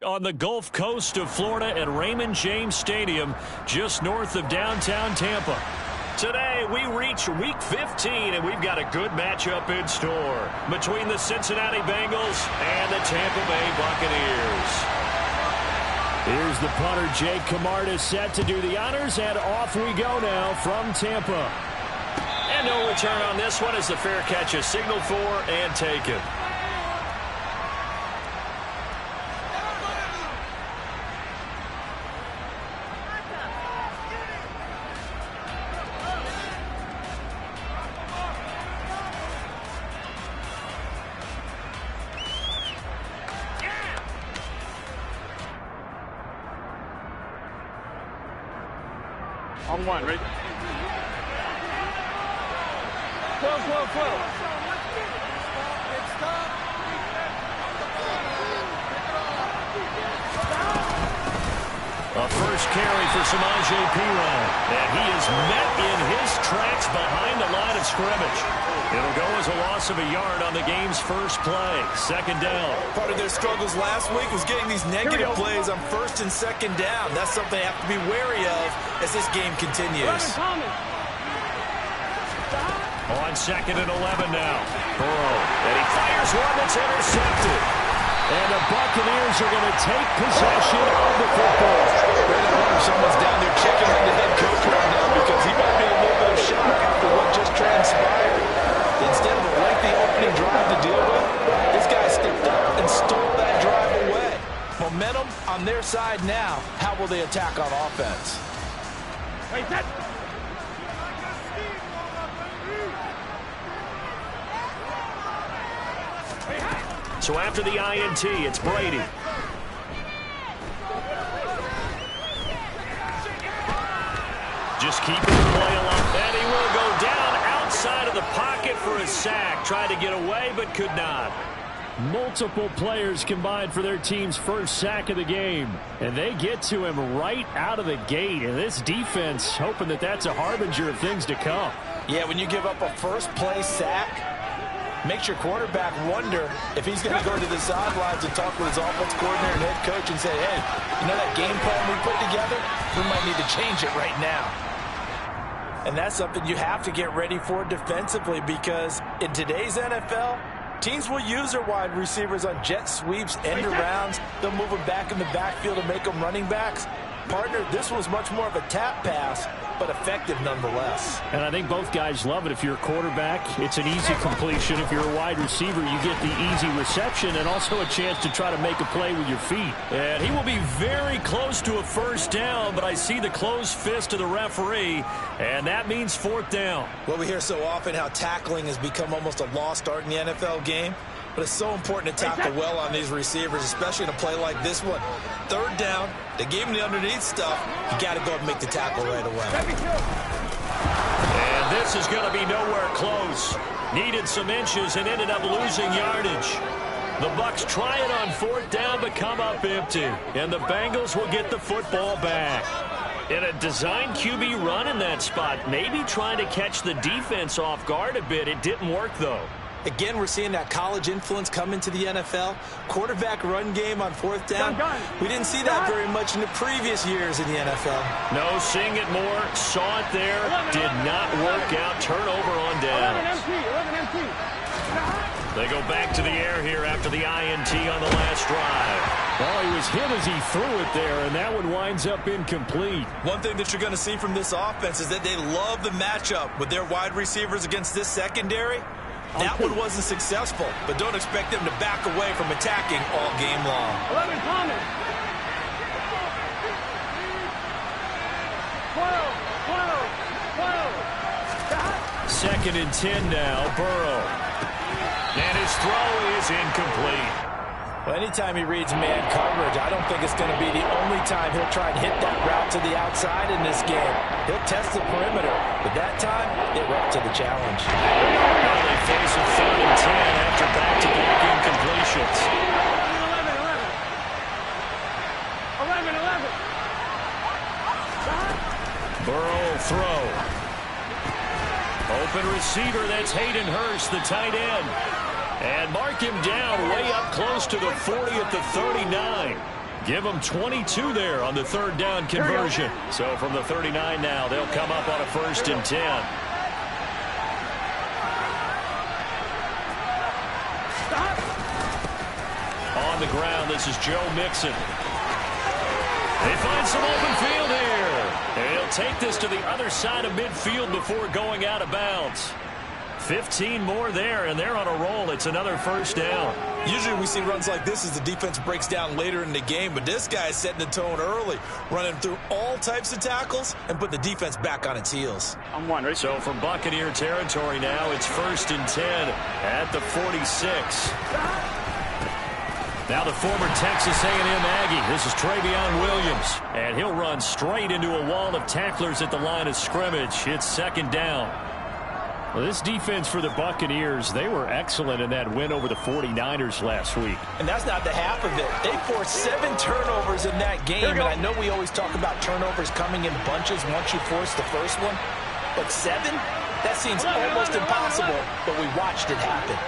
On the Gulf Coast of Florida at Raymond James Stadium, just north of downtown Tampa. Today, we reach Week 15, and we've got a good matchup in store between the Cincinnati Bengals and the Tampa Bay Buccaneers. Here's the punter, Jake Camarda, set to do the honors, and off we go now from Tampa. And no return on this one as the fair catch is signaled for and taken. On one, right? 12, 12, 12. A first carry for Samaje Perine. And he is met in his tracks behind the line of scrimmage. It'll go as a loss of a yard on the game's first play. Second down. Part of their struggles last week was getting these negative plays on first and second down. That's something they have to be wary of as this game continues. On second and 11 now. Burrow. And he fires one that's intercepted. And the Buccaneers are going to take possession of the football. Someone's down there checking on the head coach right now because he might be a little bit of shock after what just transpired. Instead of a lengthy opening drive to deal with, this guy stepped up and stole that drive away. Momentum on their side now. How will they attack on offense? Wait, that. So after the INT, it's Brady. Just keeping the play alive. And he will go down outside of the pocket for a sack. Tried to get away, but could not. Multiple players combined for their team's first sack of the game. And they get to him right out of the gate. And this defense hoping that that's a harbinger of things to come. Yeah, when you give up a first-play sack, makes your quarterback wonder if he's going to go to the sidelines and talk with his offense coordinator and head coach and say, hey, you know that game plan we put together? We might need to change it right now. And that's something you have to get ready for defensively because in today's NFL, teams will use their wide receivers on jet sweeps, end arounds. They'll move them back in the backfield and make them running backs. Partner, this was much more of a tap pass, but effective nonetheless. And I think both guys love it. If you're a quarterback, it's an easy completion. If you're a wide receiver, you get the easy reception and also a chance to try to make a play with your feet. And he will be very close to a first down, but I see the closed fist of the referee, and that means fourth down. Well, we hear so often how tackling has become almost a lost art in the NFL game. But it's so important to tackle well on these receivers, especially in a play like this one. Third down, they gave him the underneath stuff. You got to go and make the tackle right away. And this is going to be nowhere close. Needed some inches and ended up losing yardage. The Bucs try it on fourth down but come up empty. And the Bengals will get the football back. In a design QB run in that spot, maybe trying to catch the defense off guard a bit. It didn't work, though. Again, we're seeing that college influence come into the NFL. Quarterback run game on fourth down. We didn't see that very much in the previous years in the NFL. No, seeing it more. Saw it there. Did not work out. Turnover on downs. They go back to the air here after the INT on the last drive. Well, he was hit as he threw it there, and that one winds up incomplete. One thing that you're going to see from this offense is that they love the matchup with their wide receivers against this secondary. That one wasn't successful, but don't expect them to back away from attacking all game long. 11 coming. 12, 12, 12. Second and 10 now, Burrow. And his throw is incomplete. Well, anytime he reads man coverage, I don't think it's going to be the only time he'll try and hit that route to the outside in this game. He'll test the perimeter, but that time, they were up to the challenge. Now they face a 3rd and 10 after back-to-back incompletions. 11, 11. 11, 11. Burrow will throw. Open receiver, that's Hayden Hurst, the tight end. And mark him down way up close to the 40 at the 39. Give them 22 there on the third down conversion. So from the 39 now, they'll come up on a 1st and 10. On the ground, this is Joe Mixon. They find some open field here. And he'll take this to the other side of midfield before going out of bounds. 15 more there, and they're on a roll. It's another 1st down. Usually we see runs like this as the defense breaks down later in the game, but this guy's setting the tone early, running through all types of tackles and put the defense back on its heels. I'm one, right? So from Buccaneer territory now, it's 1st and 10 at the 46. Now the former Texas A&M Aggie. This is Travion Williams, and he'll run straight into a wall of tacklers at the line of scrimmage. It's 2nd down. Well, this defense for the Buccaneers, they were excellent in that win over the 49ers last week. And that's not the half of it. They forced 7 turnovers in that game, and I know we always talk about turnovers coming in bunches once you force the first one, but 7? That seems almost impossible, but we watched it happen.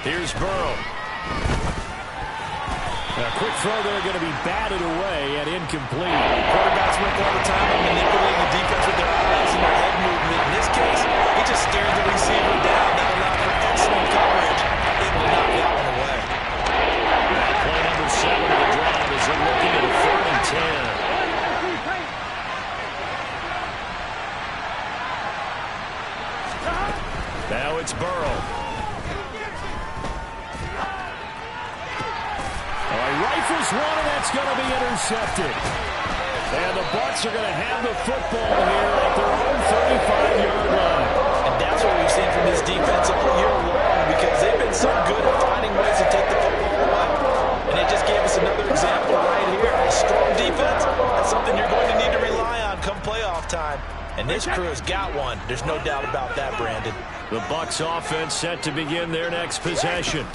Here's Burrow. A quick throw there going to be batted away and incomplete. Quarterbacks work all the time on manipulating the defense with their eyes and their head movement. In this case, he just stared the receiver down. That allowed for excellent coverage. Able to knock that one away. Play number 7 of the drive as they're looking at a 3rd and 10. Now it's Burrow. Rifles one, and that's going to be intercepted. And the Bucs are going to have the football here at their own 35-yard line. And that's what we've seen from this defense all year long, because they've been so good at finding ways to take the football away. And they just gave us another example right here. A strong defense, that's something you're going to need to rely on come playoff time. And this crew has got one. There's no doubt about that, Brandon. The Bucs offense set to begin their next possession.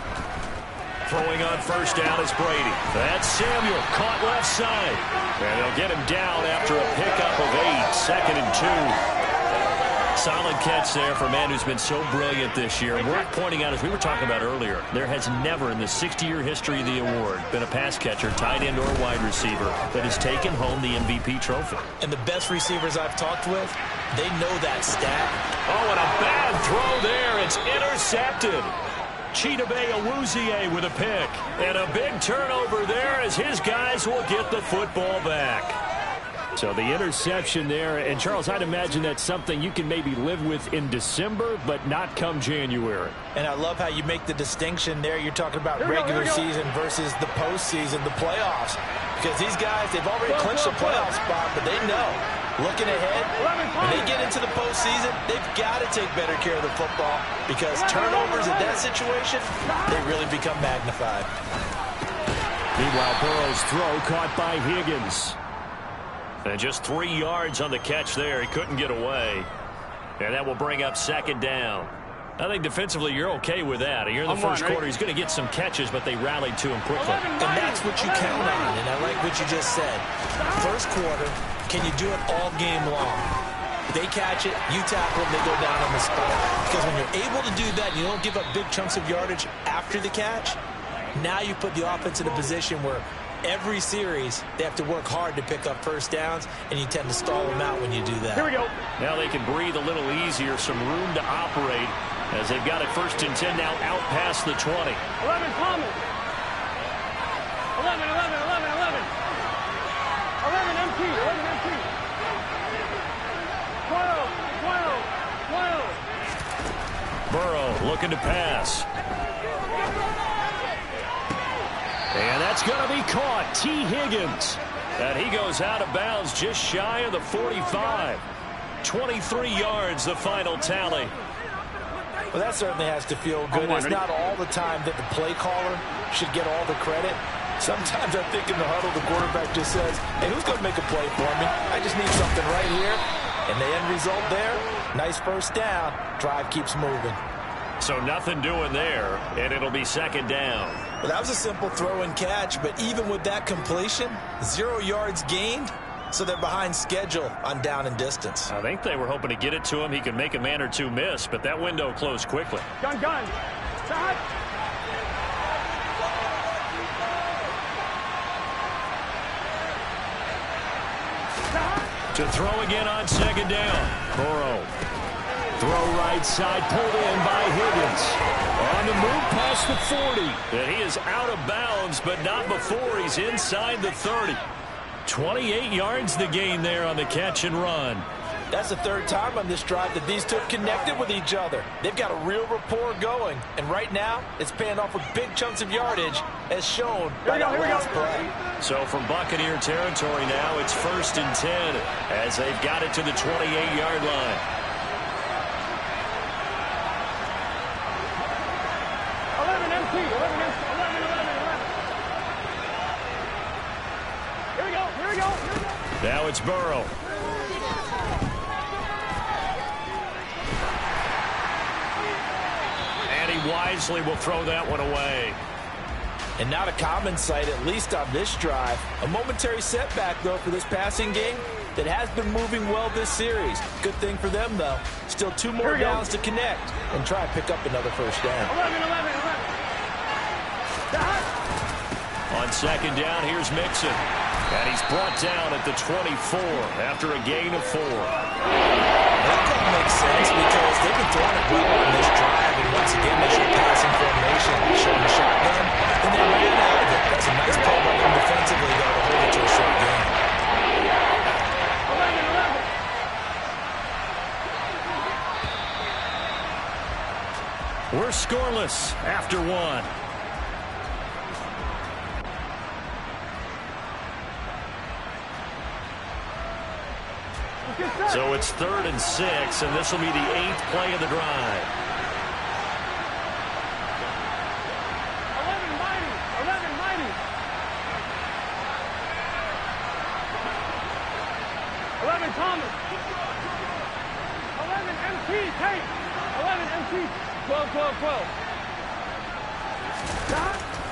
Throwing on 1st down is Brady. That's Samuel, caught left side. And they'll get him down after a pickup of 8, 2nd and 2. Solid catch there for a man who's been so brilliant this year. Worth pointing out, as we were talking about earlier, there has never in the 60-year history of the award been a pass catcher, tight end, or wide receiver that has taken home the MVP trophy. And the best receivers I've talked with, they know that stat. Oh, and a bad throw there. It's intercepted. Chidobe Awuzie with a pick. And a big turnover there as his guys will get the football back. So the interception there. And, Charles, I'd imagine that's something you can maybe live with in December, but not come January. And I love how you make the distinction there. You're talking about regular season versus the postseason, the playoffs. Because these guys, they've already clinched a playoff spot, but they know, looking ahead, when they get into the postseason, they've got to take better care of the football, because turnovers in that situation, they really become magnified. Meanwhile, Burrow's throw caught by Higgins. And just 3 yards on the catch there. He couldn't get away. And that will bring up 2nd down. I think defensively you're okay with that. Here in the first quarter, he's going to get some catches, but they rallied to him quickly. And that's what you count on, and I like what you just said. First quarter, can you do it all game long? They catch it, you tackle them, they go down on the spot. Because when you're able to do that, you don't give up big chunks of yardage after the catch, now you put the offense in a position where every series, they have to work hard to pick up 1st downs, and you tend to stall them out when you do that. Here we go. Now they can breathe a little easier, some room to operate, as they've got it 1st and 10 now out past the 20. 11 common. 11 empty. 12. Burrow looking to pass. And that's going to be caught. T. Higgins. And he goes out of bounds just shy of the 45. 23 yards, the final tally. Well, that certainly has to feel good. It's not all the time that the play caller should get all the credit. Sometimes I think in the huddle, the quarterback just says, hey, who's going to make a play for me? I just need something right here. And the end result there, nice 1st down. Drive keeps moving. So nothing doing there, and it'll be 2nd down. Well, that was a simple throw and catch, but even with that completion, 0 yards gained, so they're behind schedule on down and distance. I think they were hoping to get it to him. He could make a man or two miss, but that window closed quickly. Gun. Stop. To throw again on second down. Burrow. Throw right side, pulled in by Higgins. On the move past the 40. And he is out of bounds, but not before he's inside the 30. 28 yards the gain there on the catch and run. That's the third time on this drive that these two have connected with each other. They've got a real rapport going. And right now, it's paying off with big chunks of yardage, as shown by that last play. So from Buccaneer territory now, it's 1st and 10 as they've got it to the 28-yard line. Here we go. Now it's Burrow. And he wisely will throw that one away. And not a common sight, at least on this drive. A momentary setback, though, for this passing game that has been moving well this series. Good thing for them, though. Still 2 more downs to connect and try and pick up another first down. 11. On second down, here's Mixon. And he's brought down at the 24 after a gain of 4. That call makes sense because they've been throwing it well on this drive. And once again, they show passing formation, showing the shotgun. And they ran out of it. That's a nice play by them defensively, though, to hold it to a short game. 11. We're scoreless after 1. So it's 3rd and 6, and this will be the 8th play of the drive. 11 Thomas. 11 MT. Tate. 11 MT. 12.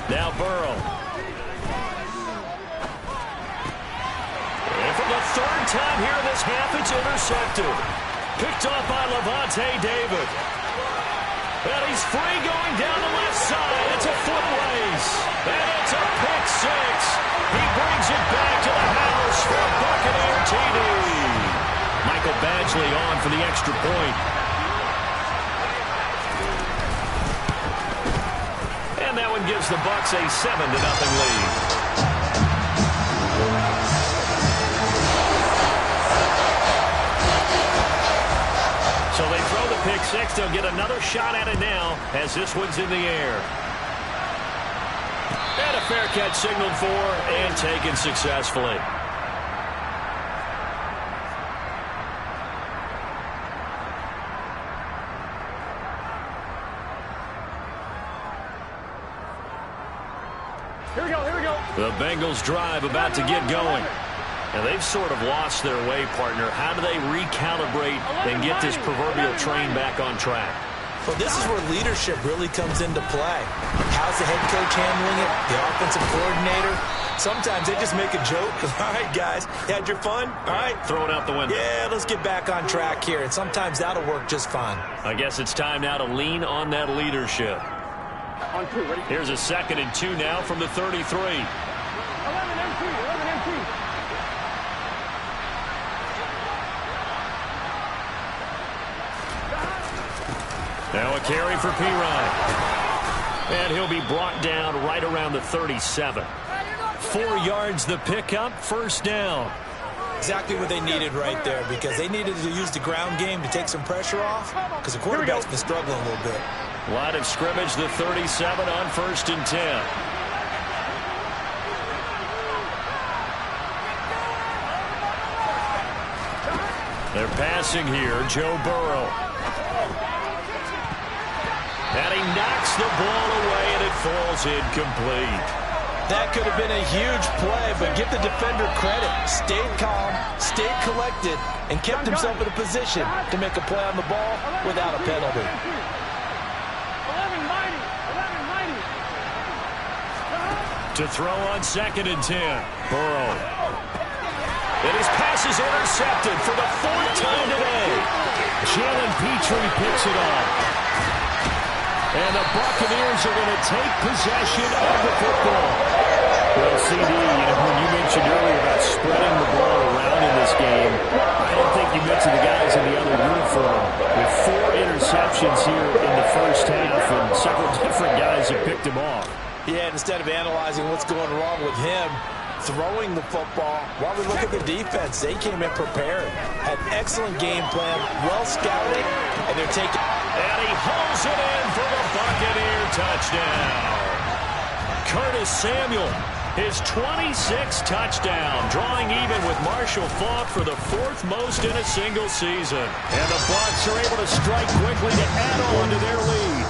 Now Burrow. And for the 3rd time here in this half, it's intercepted. Picked off by Levante David. And he's free going down the left side. It's a foot race. And it's a pick 6. He brings it back to the house for a Buccaneer TD. Michael Badgley on for the extra point. And that one gives the Bucs a 7-0 lead. So they throw the pick 6. They'll get another shot at it now as this one's in the air. And a fair catch signaled for and taken successfully. Here we go. The Bengals drive about to get going. And they've sort of lost their way, partner. How do they recalibrate and get this proverbial train back on track? Well, this is where leadership really comes into play. How's the head coach handling it? The offensive coordinator? Sometimes they just make a joke. All right, guys, you had your fun? All right. Throw it out the window. Yeah, let's get back on track here. And sometimes that'll work just fine. I guess it's time now to lean on that leadership. On 2, ready? Here's a 2nd and 2 now from the 33. 11 MT. Now a carry for Pirine. And he'll be brought down right around the 37. 4 yards the pickup, 1st down. Exactly what they needed right there, because they needed to use the ground game to take some pressure off, because the quarterback's been struggling a little bit. Line of scrimmage, the 37 on 1st and 10. They're passing here, Joe Burrow. And he knocks the ball away, and it falls incomplete. That could have been a huge play, but give the defender credit. Stayed calm, stayed collected, and kept himself in a position to make a play on the ball without a penalty. 11 to throw on 2nd and 10. Burrow. And his pass is intercepted for the 4th time today. Jalen Petrie picks it up. And the Buccaneers are going to take possession of the football. Well, CD, when you mentioned earlier about spreading the ball around in this game, I don't think you mentioned the guys in the other uniform. With 4 interceptions here in the first half, and several different guys have picked him off. Yeah, instead of analyzing what's going wrong with him, throwing the football, while we look at the defense, they came in prepared. Had excellent game plan, well scouted, and they're taking... And he hauls it in for the Buccaneer touchdown. Curtis Samuel, his 26th touchdown, drawing even with Marshall Faulk for the 4th most in a single season. And the Bucs are able to strike quickly to add on to their lead.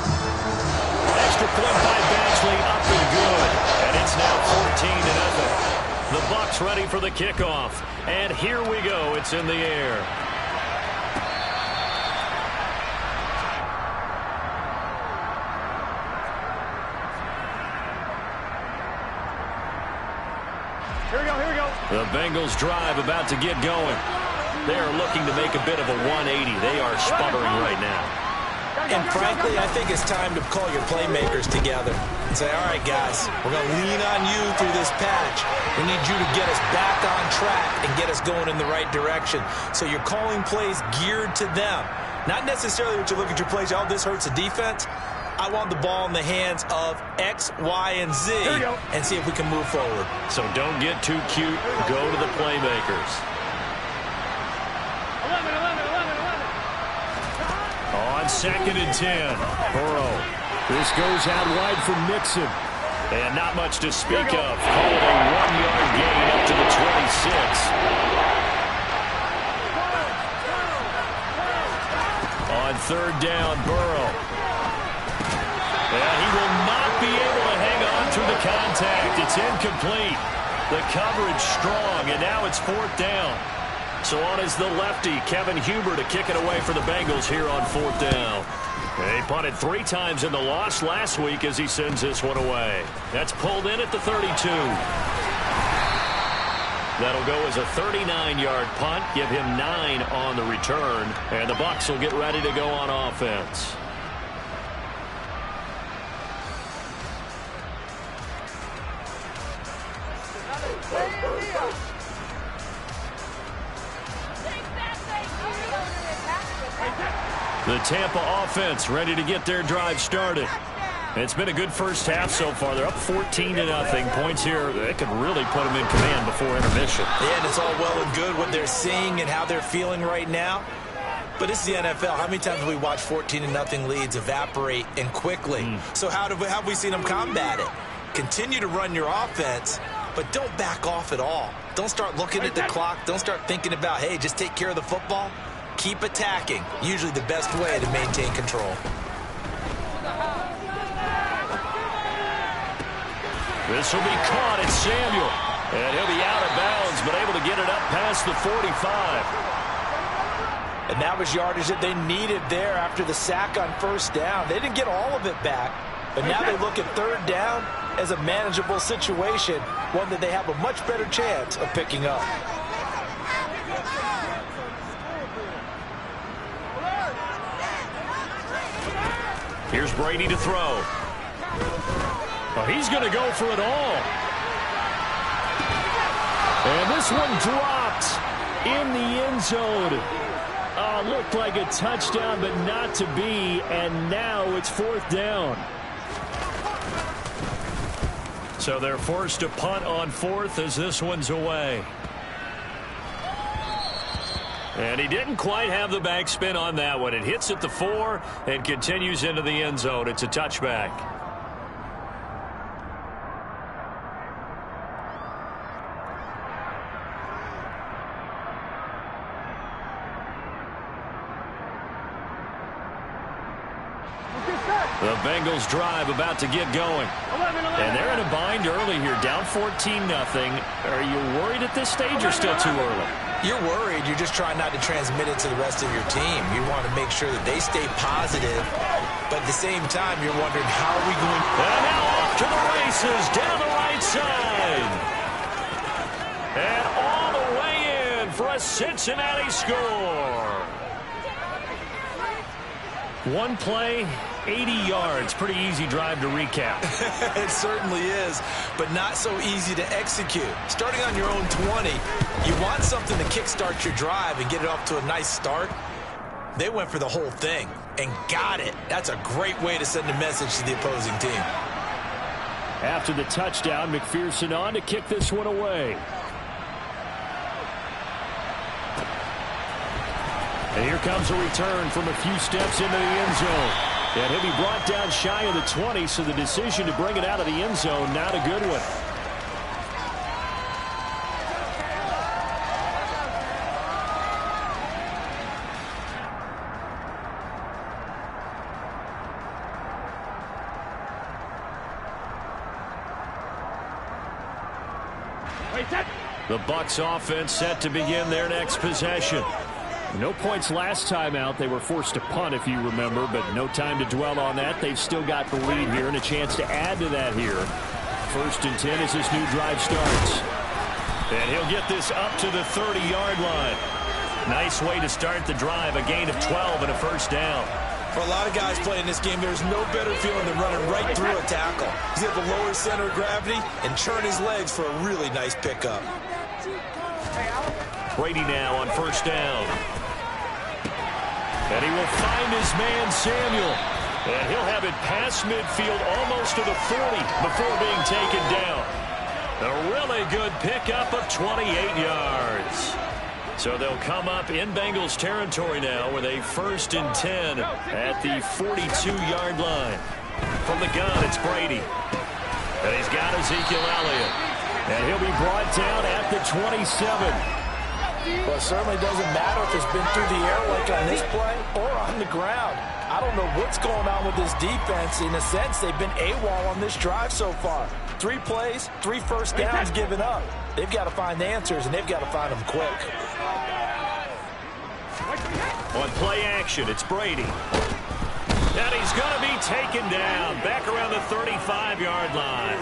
Extra point by Batchley, up and good. And it's now 14-0. The Bucs ready for the kickoff. And here we go. It's in the air. Here we go. The Bengals drive about to get going. They are looking to make a bit of a 180. They are sputtering right now. And frankly, I think it's time to call your playmakers together and say, all right, guys, we're going to lean on you through this patch. We need you to get us back on track and get us going in the right direction. So you're calling plays geared to them. Not necessarily what you look at your plays, oh, this hurts the defense. I want the ball in the hands of X, Y, and Z and see if we can move forward. So don't get too cute. Go to the playmakers. 11. On 2nd and 10, Burrow. This goes out wide for Mixon. And not much to speak of. Called a 1-yard gain up to the 26. On 3rd down, Burrow. And he will not be able to hang on through the contact. It's incomplete. The coverage strong, and now it's 4th down. So on is the lefty, Kevin Huber, to kick it away for the Bengals here on 4th down. They punted 3 times in the loss last week as he sends this one away. That's pulled in at the 32. That'll go as a 39-yard punt, give him 9 on the return, and the Bucs will get ready to go on offense. The Tampa offense ready to get their drive started. It's been a good first half so far. They're up 14-0. Points here, they could really put them in command before intermission. Yeah, and it's all well and good what they're seeing and how they're feeling right now. But it's the NFL. How many times have we watched 14-0 leads evaporate and quickly? So how have we seen them combat it? Continue to run your offense, but don't back off at all. Don't start looking at the clock. Don't start thinking about, hey, just take care of the football. Keep attacking. Usually the best way to maintain control. This will be caught. It's Samuel. And he'll be out of bounds, but able to get it up past the 45. And that was yardage that they needed there after the sack on 1st down. They didn't get all of it back, but now they look at 3rd down as a manageable situation, one that they have a much better chance of picking up. Here's Brady to throw. Oh, he's going to go for it all. And this one dropped in the end zone. Looked like a touchdown, but not to be. And now it's 4th down. So they're forced to punt on 4th as this one's away. And he didn't quite have the backspin on that one. It hits at the 4 and continues into the end zone. It's a touchback. The Bengals drive about to get going. 11. And they're in a bind early here, down 14-0. Are you worried at this stage or still too early? You're worried. You're just trying not to transmit it to the rest of your team. You want to make sure that they stay positive, but at the same time, you're wondering how are we going. And now off to the races, down the right side. And all the way in. the Cincinnati score. One play, 80 yards. Pretty easy drive to recap. It certainly is, but not so easy to execute. Starting on your own 20, you want something to kickstart your drive and get it off to a nice start. They went for the whole thing and got it. That's a great way to send a message to the opposing team. After the touchdown, McPherson on to kick this one away. And here comes a return from a few steps into the end zone. And he'll be brought down shy of the 20, so the decision to bring it out of the end zone, not a good one. The Bucs offense set to begin their next possession. No points last time out. They were forced to punt, if you remember, but no time to dwell on that. They've still got the lead here and a chance to add to that here. 1st and 10 as this new drive starts. And he'll get this up to the 30-yard line. Nice way to start the drive, a gain of 12 and a first down. For a lot of guys playing this game, there's no better feeling than running right through a tackle. He's able to lower his center of gravity and churn his legs for a really nice pickup. Brady now on 1st down. And he will find his man, Samuel. And he'll have it past midfield almost to the 40 before being taken down. A really good pickup of 28 yards. So they'll come up in Bengals territory now with a 1st and 10 at the 42-yard line. From the gun, it's Brady. And he's got Ezekiel Elliott. And he'll be brought down at the 27. Well, it certainly doesn't matter if it's been through the air like on this play or on the ground. I don't know what's going on with this defense. In a sense, they've been AWOL on this drive so far. 3 plays, 3 first downs given up. They've got to find answers, and they've got to find them quick. On play action, it's Brady. And he's going to be taken down back around the 35-yard line.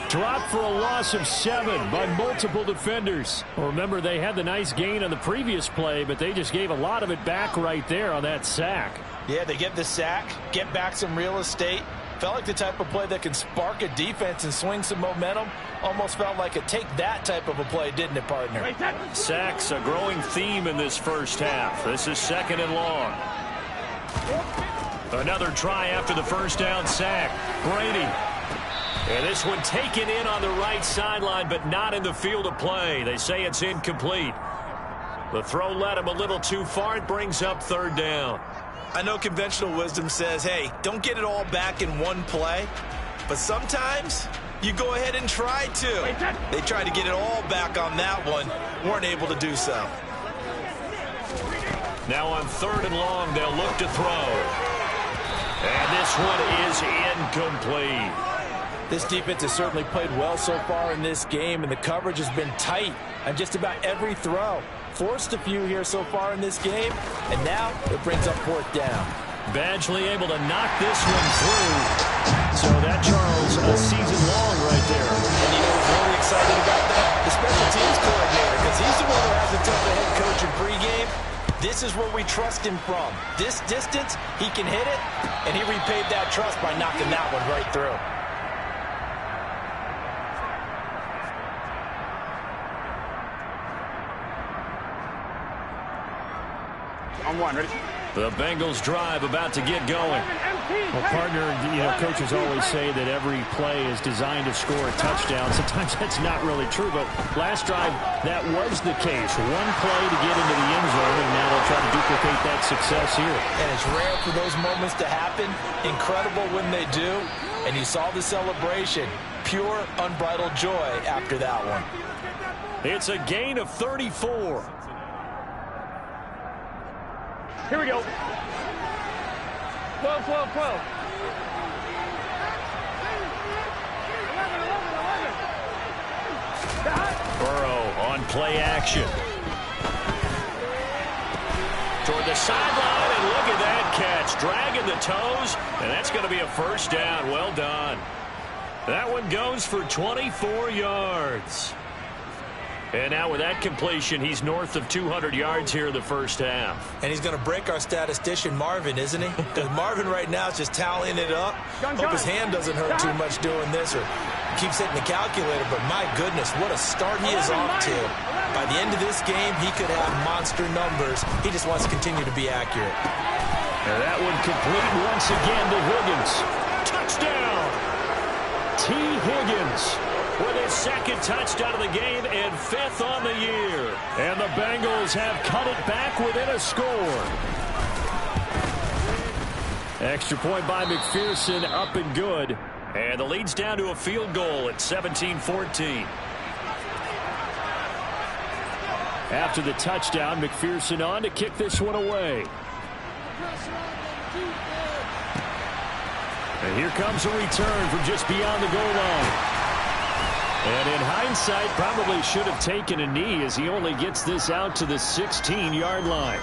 Dropped for a loss of 7 by multiple defenders. Well, remember, they had the nice gain on the previous play, but they just gave a lot of it back right there on that sack. Yeah, they get the sack, get back some real estate. Felt like the type of play that can spark a defense and swing some momentum. Almost felt like a take that type of a play, didn't it, partner? Sacks, a growing theme in this first half. This is 2nd and long. Another try after the first down sack. Brady. And this one taken in on the right sideline, but not in the field of play. They say it's incomplete. The throw led him a little too far. It brings up 3rd down. I know conventional wisdom says, hey, don't get it all back in one play. But sometimes you go ahead and try to. They tried to get it all back on that one. Weren't able to do so. Now on 3rd and long, they'll look to throw. And this one is incomplete. This defense has certainly played well so far in this game, and the coverage has been tight on just about every throw. Forced a few here so far in this game, and now it brings up 4th down. Badgley able to knock this one through. So that, Charles, a season long right there. And you know what's really excited about that? The special teams coordinator, because he's the one who has to tell the head coach in pregame, this is where we trust him from. This distance, he can hit it, and he repaid that trust by knocking that one right through. On 1, ready? The Bengals drive about to get going. Well, partner, coaches always say that every play is designed to score a touchdown. Sometimes that's not really true, but last drive, that was the case. One play to get into the end zone, and now they'll try to duplicate that success here. And it's rare for those moments to happen. Incredible when they do. And you saw the celebration. Pure, unbridled joy after that one. It's a gain of 34. Here we go. 12, 12, 12. 11. Burrow on play action. Toward the sideline, and look at that catch. Dragging the toes, and that's going to be a first down. Well done. That one goes for 24 yards. And now with that completion, he's north of 200 yards here in the first half. And he's going to break our statistician, Marvin, isn't he? Because Marvin right now is just tallying it up. Hope his hand doesn't hurt too much doing this or keeps hitting the calculator. But my goodness, what a start he is off to. By the end of this game, he could have monster numbers. He just wants to continue to be accurate. And that one complete once again to Higgins. Touchdown! T. Higgins with his second touchdown of the game and 5th on the year. And the Bengals have cut it back within a score. Extra point by McPherson, up and good. And the lead's down to a field goal at 17-14. After the touchdown, McPherson on to kick this one away. And here comes a return from just beyond the goal line. And in hindsight, probably should have taken a knee as he only gets this out to the 16-yard line.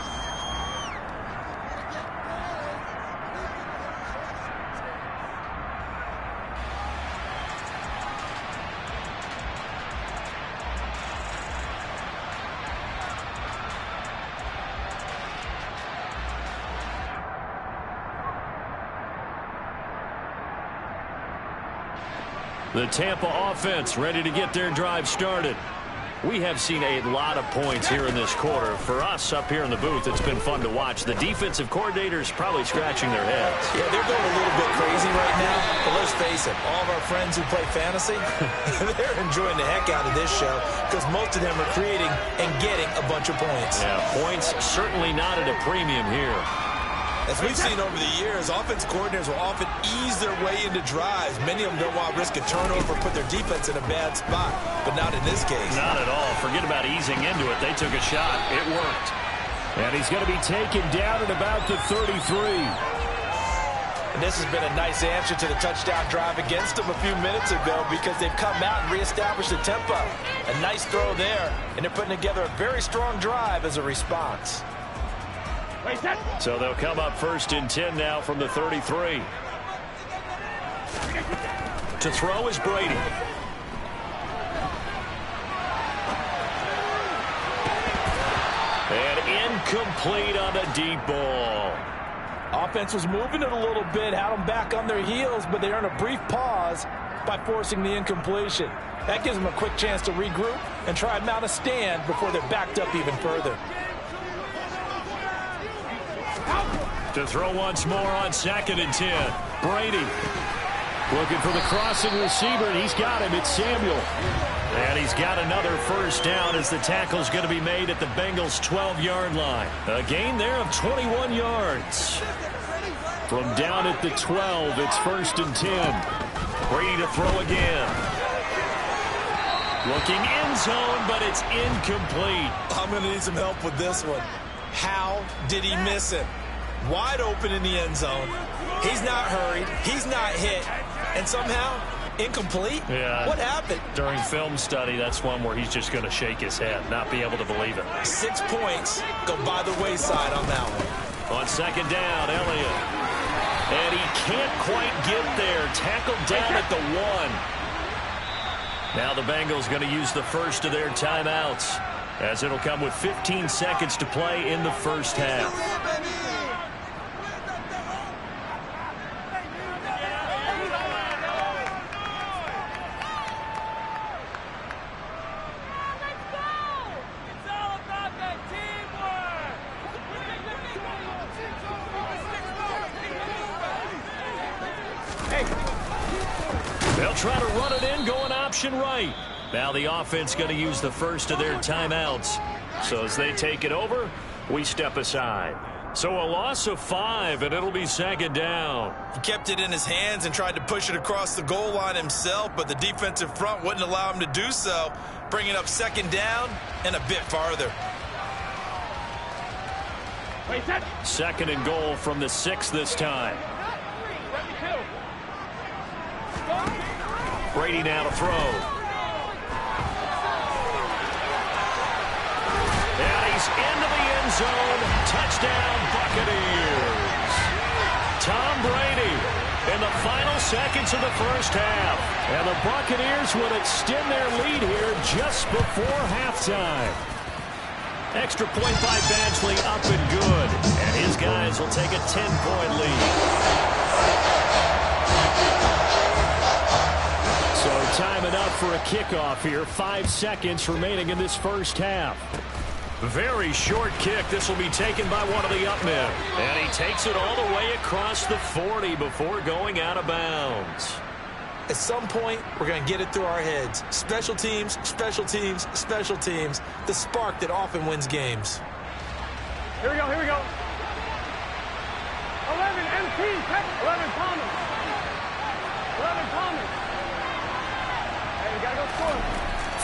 The Tampa offense ready to get their drive started. We have seen a lot of points here in this quarter. For us up here in the booth, it's been fun to watch. The defensive coordinators probably scratching their heads. Yeah, they're going a little bit crazy right now. But let's face it, all of our friends who play fantasy, they're enjoying the heck out of this show because most of them are creating and getting a bunch of points. Yeah, points certainly not at a premium here. As we've seen over the years, offense coordinators will often ease their way into drives. Many of them don't want to risk a turnover or put their defense in a bad spot, but not in this case. Not at all. Forget about easing into it. They took a shot. It worked. And he's going to be taken down at about the 33. And this has been a nice answer to the touchdown drive against them a few minutes ago because they've come out and reestablished the tempo. A nice throw there, and they're putting together a very strong drive as a response. So they'll come up 1st and 10 now from the 33. To throw is Brady. And incomplete on the deep ball. Offense was moving it a little bit, had them back on their heels, but they earned a brief pause by forcing the incompletion. That gives them a quick chance to regroup and try and mount a stand before they're backed up even further. To throw once more on 2nd and 10. Brady looking for the crossing receiver, and he's got him. It's Samuel. And he's got another first down as the tackle's going to be made at the Bengals' 12-yard line. A gain there of 21 yards. From down at the 12, it's 1st and 10. Brady to throw again. Looking end zone, but it's incomplete. I'm going to need some help with this one. How did he miss it? Wide open in the end zone. He's not hurried. He's not hit. And somehow, incomplete? Yeah. What happened? During film study, that's one where he's just going to shake his head, not be able to believe it. 6 points go by the wayside on that one. On 2nd down, Elliott. And he can't quite get there. Tackled down at the 1. Now the Bengals going to use the first of their timeouts, as it'll come with 15 seconds to play in the first half. They'll try to run it in, going option right. Now the offense going to use the first of their timeouts. So as they take it over, we step aside. So a loss of 5, and it'll be 2nd down. He kept it in his hands and tried to push it across the goal line himself, but the defensive front wouldn't allow him to do so, bringing up 2nd down and a bit farther. 2nd and goal from the 6 this time. Brady now to throw. And he's into the end zone. Touchdown, Buccaneers. Tom Brady in the final seconds of the first half. And the Buccaneers will extend their lead here just before halftime. Extra point by Badgley up and good. And his guys will take a 10-point lead. So time enough for a kickoff here. 5 seconds remaining in this first half. Very short kick. This will be taken by one of the up men. And he takes it all the way across the 40 before going out of bounds. At some point, we're going to get it through our heads. Special teams, special teams, special teams. The spark that often wins games. Here we go, here we go. 11, MT, 11, Thomas. 11, Thomas. Hey, we got to go score.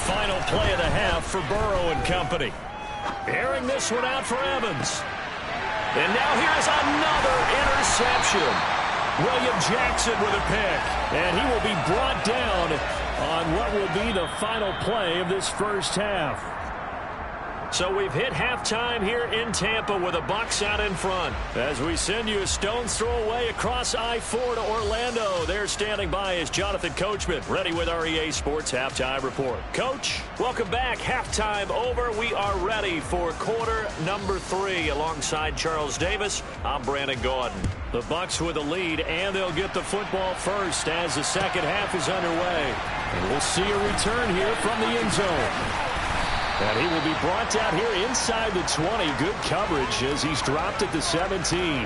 Final play of the half for Burrow and company. Airing this one out for Evans. And now here's another interception. William Jackson with a pick. And he will be brought down on what will be the final play of this first half. So we've hit halftime here in Tampa with the Bucs out in front. As we send you a stone's throw away across I-4 to Orlando. There standing by is Jonathan Coachman, ready with our EA Sports Halftime Report. Coach, welcome back. Halftime over. We are ready for quarter number 3. Alongside Charles Davis, I'm Brandon Gaudin. The Bucs with the lead, and they'll get the football first as the second half is underway. And we'll see a return here from the end zone. And he will be brought down here inside the 20. Good coverage as he's dropped at the 17.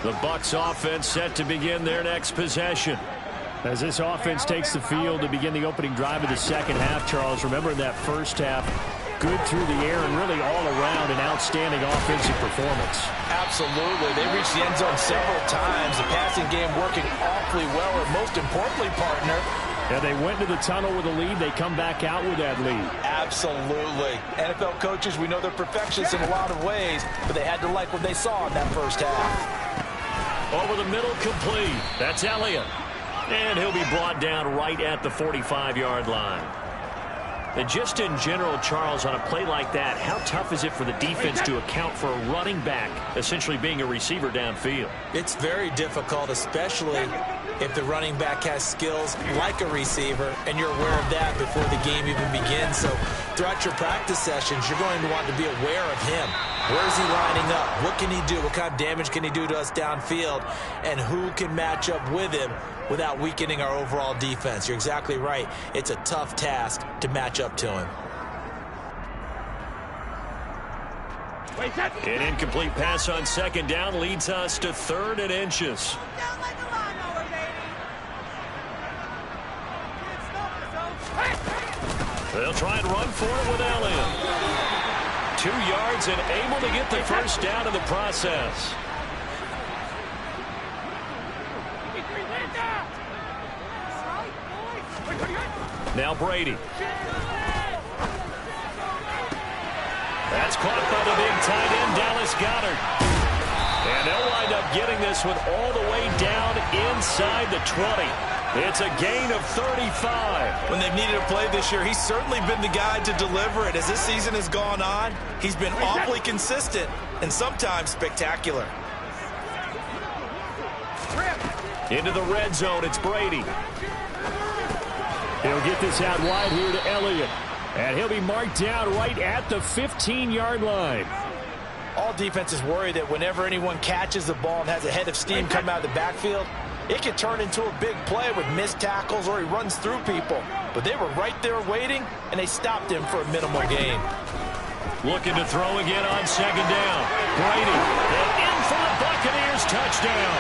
The Bucs offense set to begin their next possession. As this offense takes the field to begin the opening drive of the second half, Charles, remember in that first half, good through the air and really all around an outstanding offensive performance. Absolutely. They reached the end zone several times. The passing game working awfully well, and most importantly, partner, and they went to the tunnel with a lead. They come back out with that lead. Absolutely. NFL coaches, we know they're perfectionists in a lot of ways, but they had to like what they saw in that first half. Over the middle, complete. That's Elliott. And he'll be brought down right at the 45-yard line. And just in general, Charles, on a play like that, how tough is it for the defense to account for a running back essentially being a receiver downfield? It's very difficult, especially if the running back has skills like a receiver, and you're aware of that before the game even begins. So throughout your practice sessions, you're going to want to be aware of him. Where is he lining up? What can he do? What kind of damage can he do to us downfield? And who can match up with him without weakening our overall defense? You're exactly right. It's a tough task to match up to him. An incomplete pass on second down leads us to 3rd and inches. They'll try and run for it with Elliott. 2 yards and able to get the first down in the process. Now Brady. That's caught by the big tight end, Dallas Goedert. And they'll wind up getting this one all the way down inside the 20. It's a gain of 35. When they've needed a play this year, he's certainly been the guy to deliver it. As this season has gone on, he's been awfully consistent and sometimes spectacular. Into the red zone, it's Brady. He'll get this out wide here to Elliott. And he'll be marked down right at the 15-yard line. All defenses worry that whenever anyone catches the ball and has a head of steam come out of the backfield, it can turn into a big play with missed tackles or he runs through people. But they were right there waiting, and they stopped him for a minimal gain. Looking to throw again on second down. Brady, and in for the Buccaneers touchdown.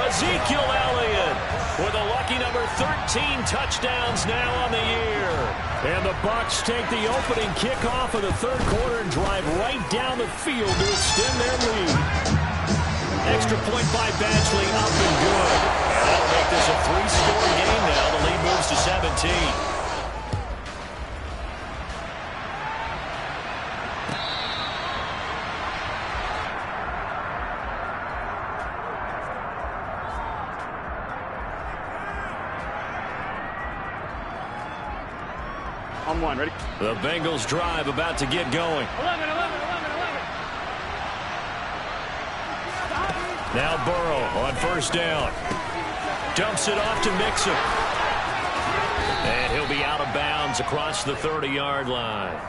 Ezekiel Elliott with a lucky number 13 touchdowns now on the year. And the Bucs take the opening kickoff of the third quarter and drive right down the field to extend their lead. Extra point by Badgley up and good. And that'll make this a 3-score game now. The lead moves to 17. On one, ready? The Bengals drive about to get going. 11. Now Burrow on first down. Dumps it off to Mixon. And he'll be out of bounds across the 30-yard line.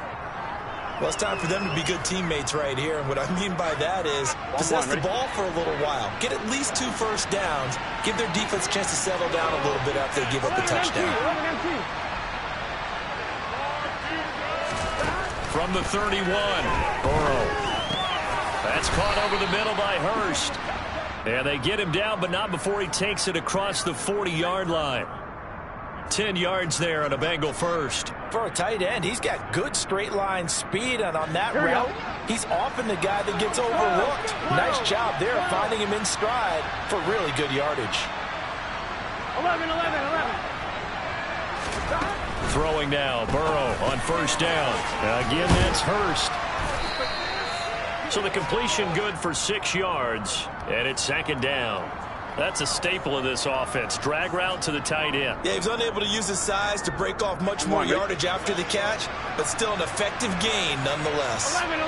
Well, it's time for them to be good teammates right here. And what I mean by that is possess the ball for a little while. Get at least 2 first downs. Give their defense a chance to settle down a little bit after they give up a touchdown. From the 31, Burrow. That's caught over the middle by Hurst. And they get him down, but not before he takes it across the 40-yard line. 10 yards there on a Bengal first. For a tight end, he's got good straight line speed, and on that route, he's often the guy that gets overlooked. Nice job there finding him in stride for really good yardage. 11. Throwing now, Burrow on first down. Again, that's Hurst. So the completion good for 6 yards, and it's second down. That's a staple of this offense. Drag route to the tight end. Yeah, he was unable to use his size to break off much more yardage after the catch, but still an effective gain nonetheless. 11.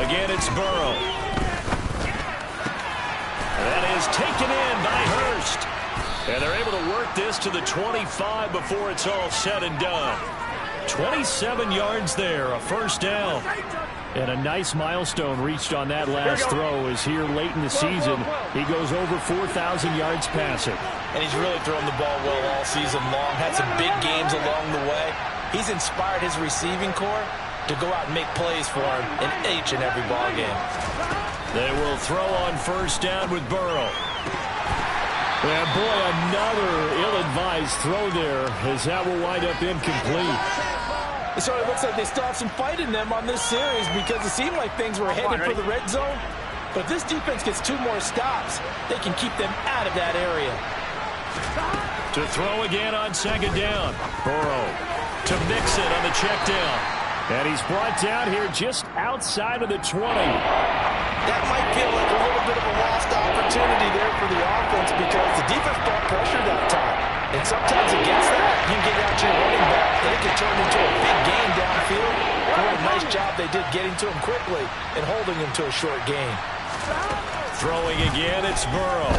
Again, it's Burrow. That is taken in by Hurst. And they're able to work this to the 25 before it's all said and done. 27 yards there, a first down. And a nice milestone reached on that last throw is here late in the season. He goes over 4,000 yards passing. And he's really thrown the ball well all season long. Had some big games along the way. He's inspired his receiving corps to go out and make plays for him in each and every ball game. They will throw on first down with Burrow. And boy, another ill-advised throw there as that will wind up incomplete. It sort of looks like they still have some fight in them on this series because it seemed like things were headed for the red zone. But this defense gets 2 more stops. They can keep them out of that area. To throw again on second down. Burrow to Mixon on the check down. And he's brought down here just outside of the 20. That might feel like a little bit of a lost opportunity there for the offense because the defense brought pressure that time. And sometimes against that, you can get out your running back, and it can turn into a big gain downfield. What a nice job they did getting to him quickly and holding him to a short gain. Throwing again, it's Burrow.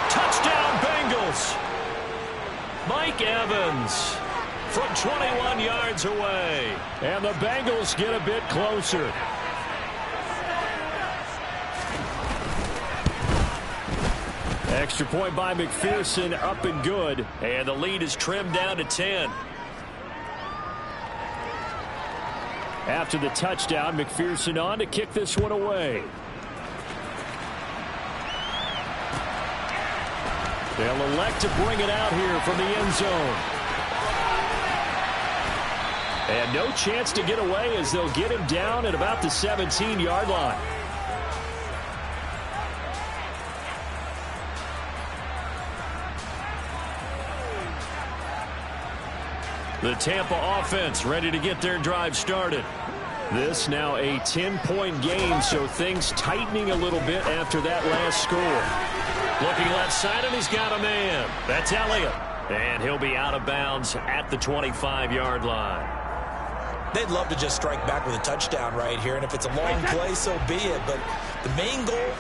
Touchdown, Bengals. Mike Evans from 21 yards away. And the Bengals get a bit closer. Extra point by McPherson, up and good. And the lead is trimmed down to 10. After the touchdown, McPherson on to kick this one away. They'll elect to bring it out here from the end zone. And no chance to get away as they'll get him down at about the 17-yard line. The Tampa offense ready to get their drive started. This now a 10-point game, so things tightening a little bit after that last score. Looking left side, and he's got a man. That's Elliott. And he'll be out of bounds at the 25-yard line. They'd love to just strike back with a touchdown right here, and if it's a long play, so be it. But the main goal,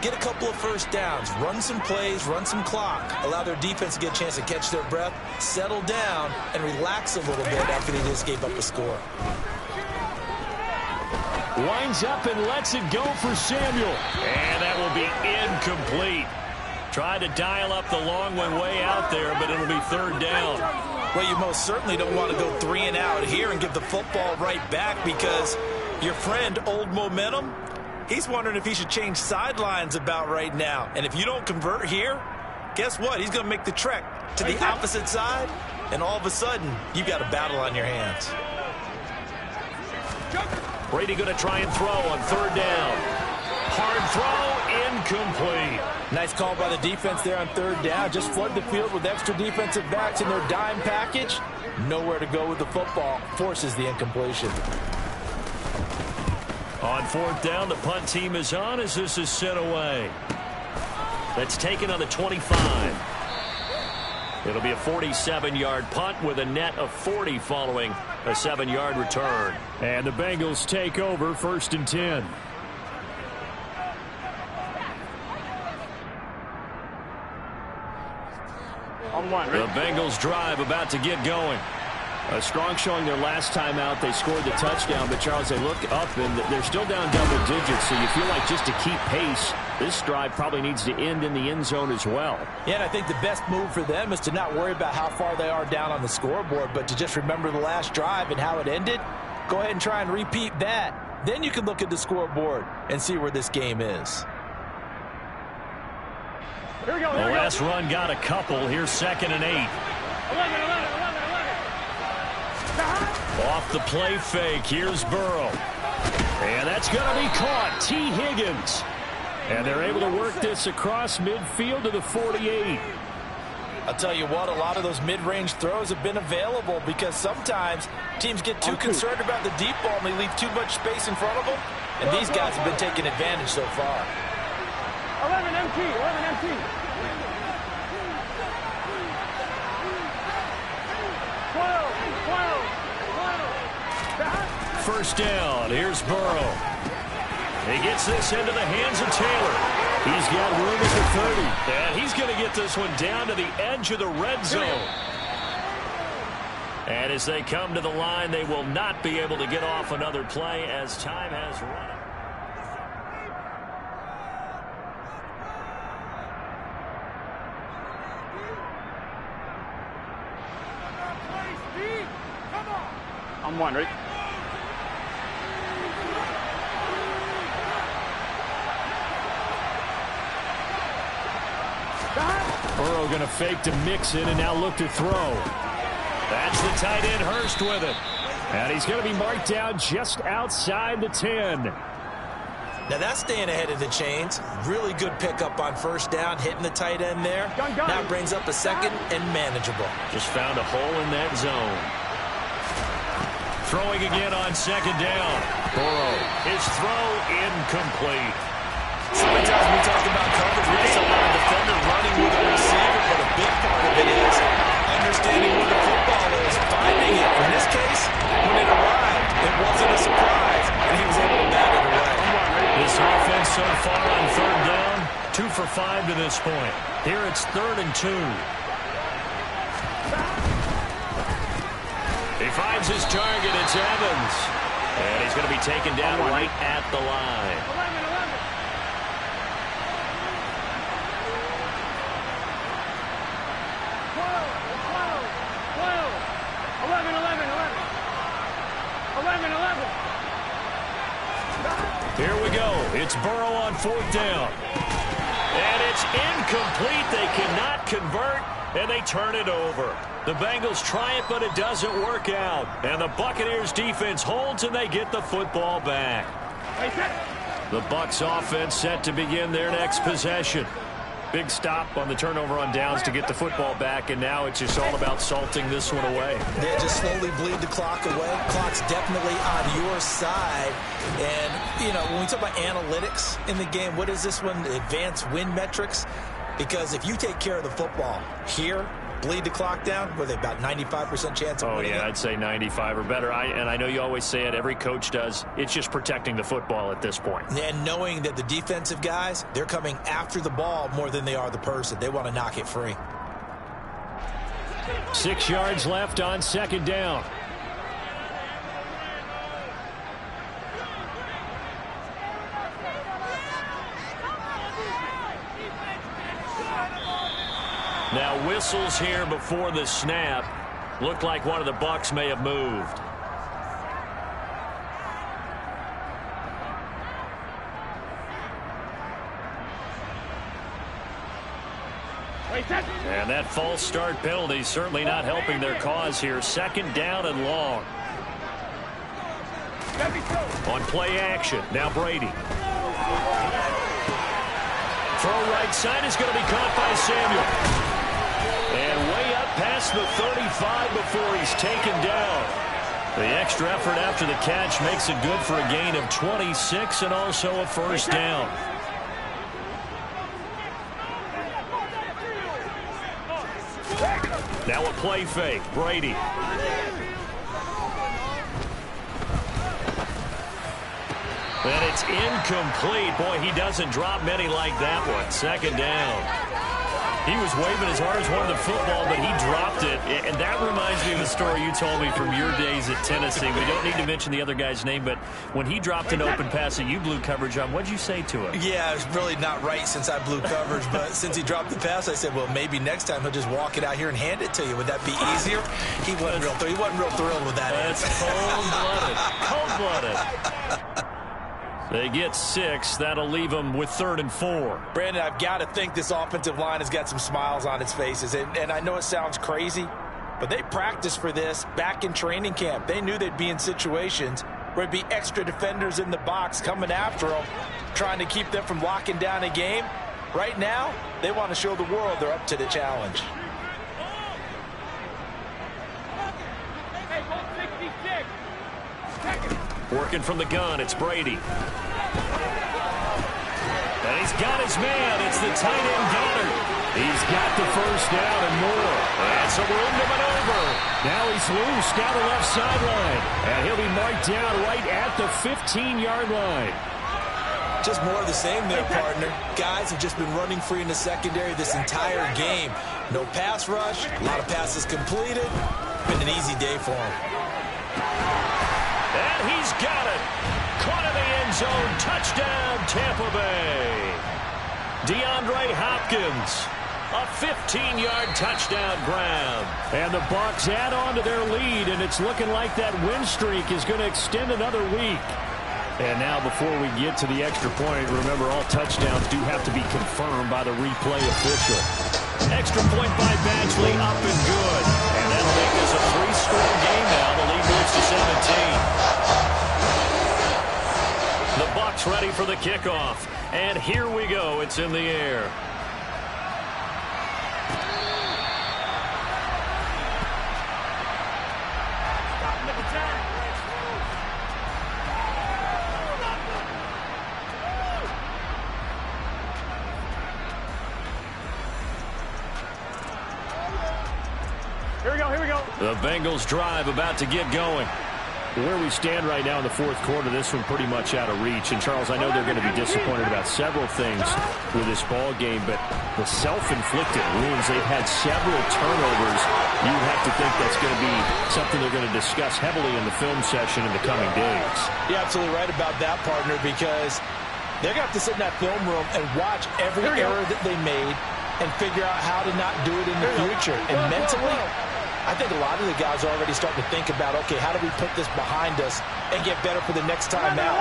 get a couple of first downs, run some plays, run some clock, allow their defense to get a chance to catch their breath, settle down, and relax a little bit after they just gave up a score. Winds up and lets it go for Samuel. And that will be incomplete. Tried to dial up the long one way out there, but it'll be third down. Well, you most certainly don't want to go 3 and out here and give the football right back because your friend, Old Momentum, he's wondering if he should change sidelines about right now. And if you don't convert here, guess what? He's going to make the trek to the opposite side, and all of a sudden, you've got a battle on your hands. Brady going to try and throw on third down. Hard throw, incomplete. Nice call by the defense there on third down. Just flood the field with extra defensive backs in their dime package. Nowhere to go with the football. Forces the incompletion. On fourth down, the punt team is on as this is sent away. That's taken on the 25. It'll be a 47-yard punt with a net of 40 following a 7-yard return. And the Bengals take over 1st and 10. The Bengals drive about to get going. A strong showing their last time out. They scored the touchdown, but Charles, they look up and they're still down double digits, so you feel like just to keep pace, this drive probably needs to end in the end zone as well. Yeah, and I think the best move for them is to not worry about how far they are down on the scoreboard, but to just remember the last drive and how it ended. Go ahead and try and repeat that. Then you can look at the scoreboard and see where this game is. Here we go. The last run got a couple. Here's 2nd and 8. 11. Off the play fake. Here's Burrow. And that's going to be caught. T. Higgins. And they're able to work this across midfield to the 48. I'll tell you what, a lot of those mid-range throws have been available because sometimes teams get too concerned about the deep ball and they leave too much space in front of them. And these guys have been taking advantage so far. 11 empty. 12. 1st down. Here's Burrow. He gets this into the hands of Taylor. He's got room at the 30. And he's going to get this one down to the edge of the red zone. And as they come to the line, they will not be able to get off another play as time has run. I'm wondering. Burrow going to fake to mix it and now look to throw. That's the tight end Hurst with it. And he's going to be marked down just outside the 10. Now that's staying ahead of the chains. Really good pickup on 1st down, hitting the tight end there. Now brings up a 2nd and manageable. Just found a hole in that zone. Throwing again on 2nd down. Burrow. His throw incomplete. So many times we talk about coverage, we just allow a defender running with a receiver, but a big part of it is understanding where the football is, finding it. In this case, when it arrived, it wasn't a surprise, and he was able to bat it away. This offense so far on 3rd down, 2 for 5 to this point. Here it's 3rd and 2. He finds his target. It's Evans. And he's going to be taken down right at the line. 11. Here we go. It's Burrow on 4th down. And it's incomplete. They cannot convert, and they turn it over. The Bengals try it, but it doesn't work out. And the Buccaneers defense holds, and they get the football back. The Bucs offense set to begin their next possession. Big stop on the turnover on downs to get the football back, and now it's just all about salting this one away. Yeah, just slowly bleed the clock away. Clock's definitely on your side. And, you know, when we talk about analytics in the game, what is this one? Advanced win metrics? Because if you take care of the football here, bleed the clock down, with about 95% chance of winning it? I'd say 95 or better. And I know you always say it, every coach does. It's just protecting the football at this point. And knowing that the defensive guys, they're coming after the ball more than they are the person. They want to knock it free. 6 yards left on 2nd down. Now whistles here before the snap. Looked like one of the Bucs may have moved. And that false start penalty certainly not helping their cause here. 2nd down and long. On play action. Now Brady. Throw right side is going to be caught by Samuel. And way up past the 35 before he's taken down. The extra effort after the catch makes it good for a gain of 26 and also a 1st down. Now a play fake. Brady. And it's incomplete. Boy, he doesn't drop many like that one. Second down. He was waving as hard as wanted the football, but he dropped it. And that reminds me of a story you told me from your days at Tennessee. We don't need to mention the other guy's name, but when he dropped an open pass that you blew coverage on, what'd you say to him? Yeah, it's really not right since I blew coverage, but since he dropped the pass, I said, well, maybe next time he'll just walk it out here and hand it to you. Would that be easier? He wasn't real thrilled with that. That's cold-blooded. Cold-blooded. They get 6. That'll leave them with 3rd and 4. Brandon, I've got to think this offensive line has got some smiles on its faces. And I know it sounds crazy, but they practiced for this back in training camp. They knew they'd be in situations where there'd be extra defenders in the box coming after them, trying to keep them from locking down a game. Right now, they want to show the world they're up to the challenge. Working from the gun, it's Brady. And he's got his man. It's the tight end Goddard. He's got the first down and more. And some room to maneuver. Now he's loose down the left sideline. And he'll be marked down right at the 15-yard line. Just more of the same there, partner. Guys have just been running free in the secondary this entire game. No pass rush, a lot of passes completed. Been an easy day for him. And he's got it. Caught in the end zone. Touchdown, Tampa Bay. DeAndre Hopkins. A 15-yard touchdown grab. And the Bucs add on to their lead, and it's looking like that win streak is going to extend another week. And now before we get to the extra point, remember all touchdowns do have to be confirmed by the replay official. Extra point by Badgley, up and good. And that'll make this a 3-score game now. The lead moves to 17. The Bucs ready for the kickoff. And here we go. It's in the air. Here we go. The Bengals drive about to get going. Where we stand right now in the fourth quarter, this one pretty much out of reach. And, Charles, I know they're going to be disappointed about several things with this ball game, but the self-inflicted wounds, they've had several turnovers. You have to think that's going to be something they're going to discuss heavily in the film session in the coming days. You're absolutely right about that, partner, because they're going to have to sit in that film room and watch every error that they made and figure out how to not do it in the future. And mentally, I think a lot of the guys are already starting to think about, okay, how do we put this behind us and get better for the next time out?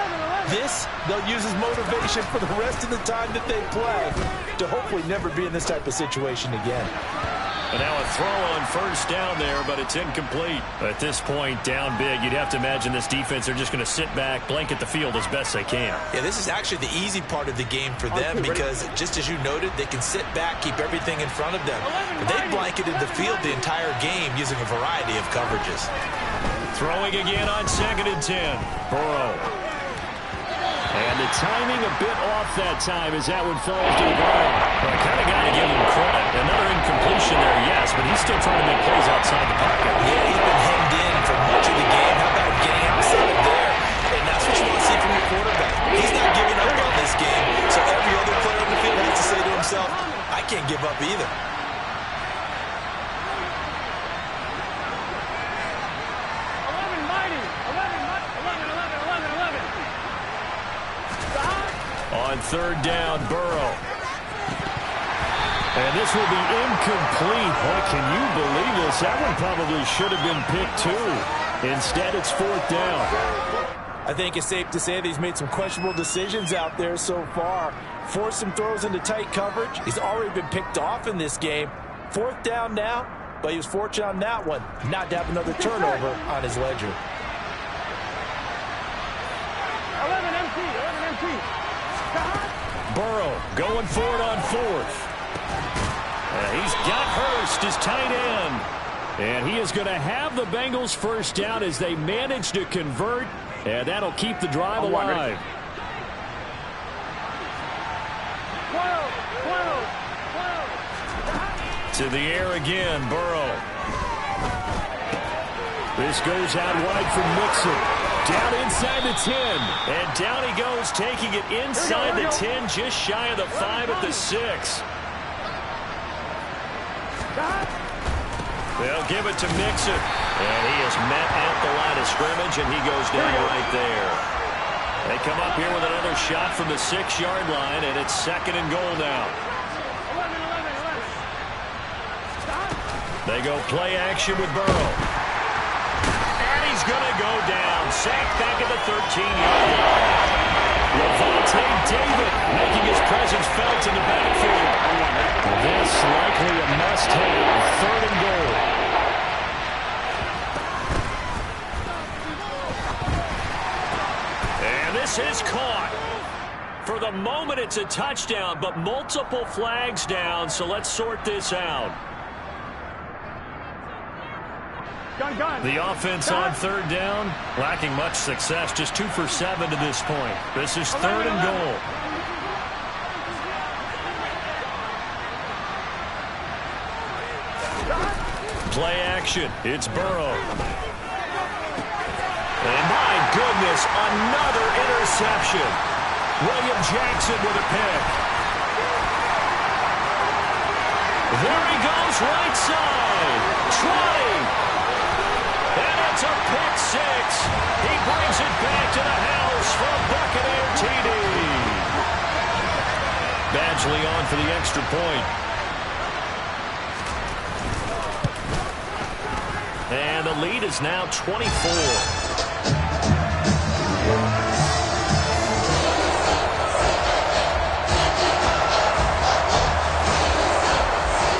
This, they'll use as motivation for the rest of the time that they play to hopefully never be in this type of situation again. And now a throw on first down there, but it's incomplete. At this point, down big, you'd have to imagine this defense, they're just going to sit back, blanket the field as best they can. Yeah, this is actually the easy part of the game for them because, just as you noted, they can sit back, keep everything in front of them. But they blanketed the field the entire game using a variety of coverages. Throwing again on 2nd and 10. Burrow. And the timing a bit off that time as that one falls to the ground. Well, I kind of got to give him credit. Another incompletion there, yes, but he's still trying to make plays outside the pocket. Yeah, he's been hemmed in for much of the game. How about getting outside of there? And that's what you want to see from your quarterback. He's not giving up on this game, so every other player on the field has to say to himself, I can't give up either. On 3rd down, Burrow. And this will be incomplete. Boy, can you believe this? That one probably should have been picked too. Instead, it's 4th down. I think it's safe to say that he's made some questionable decisions out there so far. Forced some throws into tight coverage. He's already been picked off in this game. 4th down now, but he was fortunate on that one not to have another turnover on his ledger. 11 empty. Burrow going for it on 4th. He's got Hurst, his tight end. And he is going to have the Bengals first down as they manage to convert. And that'll keep the drive alive. 12. To the air again, Burrow. This goes out wide from Mixon. Down inside the 10. And down he goes, taking it inside the 10, just shy of the 5 at the 6. They'll give it to Mixon. And he is met at the line of scrimmage, and he goes down right there. They come up here with another shot from the 6-yard line, and it's 2nd and goal now. They go play action with Burrow. And he's going to go down. Sacked back at the 13-yard line. Levante David making his presence felt in the backfield. This likely a must-have, 3rd and goal. And this is caught. For the moment, it's a touchdown, but multiple flags down, so let's sort this out. The offense on 3rd down, lacking much success, just 2 for 7 to this point. This is 3rd and goal. Play action. It's Burrow. And my goodness, another interception. William Jackson with a pick. There he goes, right side. Trotting. And it's a pick 6. He brings it back to the house for a Buccaneer TD. Badgley on for the extra point. And the lead is now 24.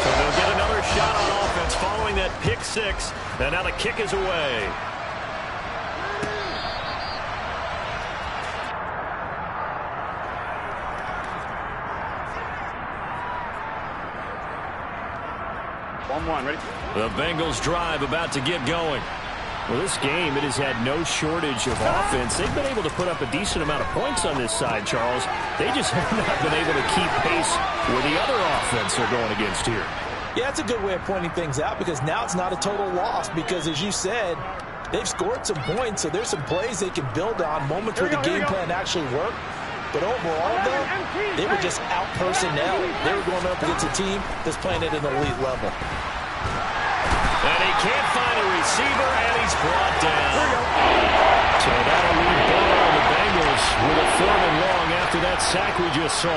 So they'll get another shot on offense following that pick 6. And now the kick is away. Ready? The Bengals drive about to get going. Well, this game, it has had no shortage of offense. They've been able to put up a decent amount of points on this side, Charles. They just have not been able to keep pace with the other offense they're going against here. Yeah, it's a good way of pointing things out because now it's not a total loss because, as you said, they've scored some points, so there's some plays they can build on, moments where the game plan actually worked. But overall, though, they were just out-personnel. They were going up against a team that's playing at an elite level. And he can't find a receiver, and he's brought down. So that'll leave Burrow and the Bengals with a 3rd and long after that sack we just saw.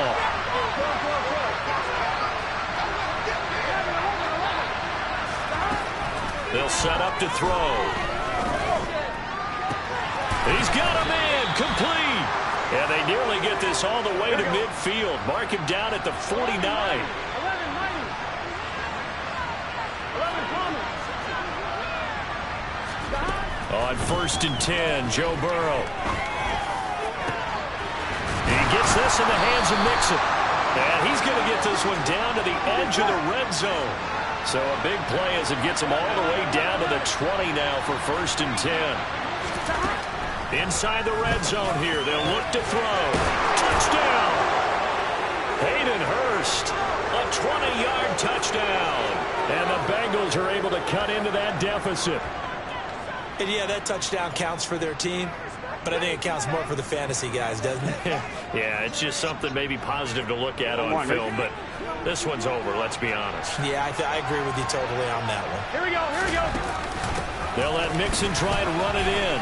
They'll set up to throw. He's got him in, complete. And they nearly get this all the way to midfield. Mark him down at the 49. On 1st and 10, Joe Burrow. He gets this in the hands of Mixon. And he's going to get this one down to the edge of the red zone. So a big play as it gets him all the way down to the 20 now for 1st and 10. Inside the red zone here. They'll look to throw. Touchdown! Hayden Hurst. A 20-yard touchdown. And the Bengals are able to cut into that deficit. And yeah, that touchdown counts for their team, but I think it counts more for the fantasy guys, doesn't it? Yeah, it's just something maybe positive to look at on film, but this one's over, let's be honest. Yeah, I agree with you totally on that one. Here we go, here we go. They'll let Mixon try and run it in.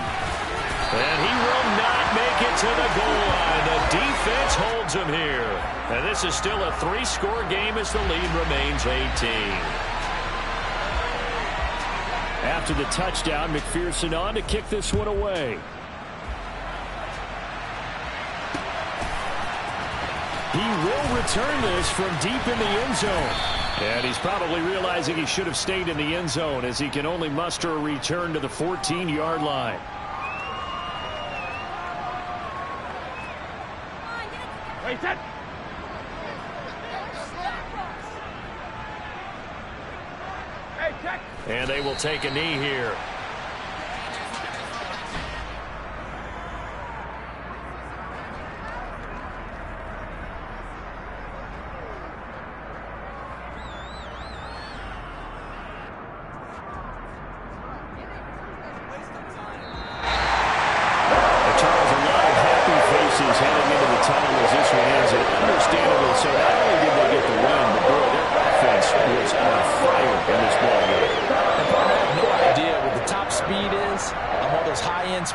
And he will not make it to the goal line. The defense holds him here. And this is still a 3-score game as the lead remains 18. After the touchdown, McPherson on to kick this one away. He will return this from deep in the end zone. And he's probably realizing he should have stayed in the end zone as he can only muster a return to the 14-yard line. Wait, set. Hey, check. And they will take a knee here.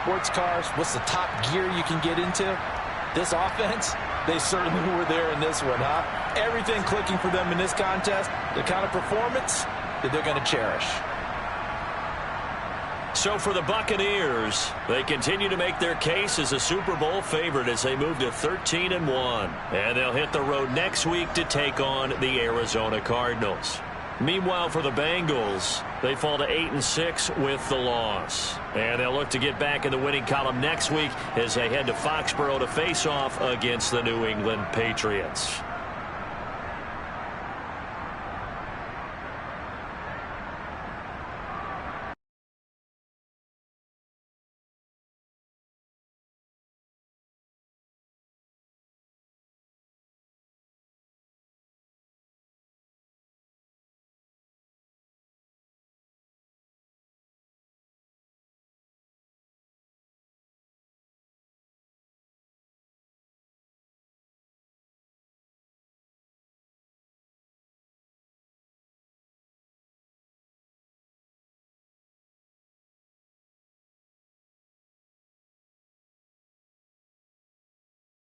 sports cars, what's the top gear you can get into? This offense, they certainly were there in this one, huh? Everything clicking for them in this contest, the kind of performance that they're going to cherish. So for the Buccaneers, they continue to make their case as a Super Bowl favorite as they move to 13-1. And they'll hit the road next week to take on the Arizona Cardinals. Meanwhile, for the Bengals, they fall to 8-6 with the loss. And they'll look to get back in the winning column next week as they head to Foxborough to face off against the New England Patriots.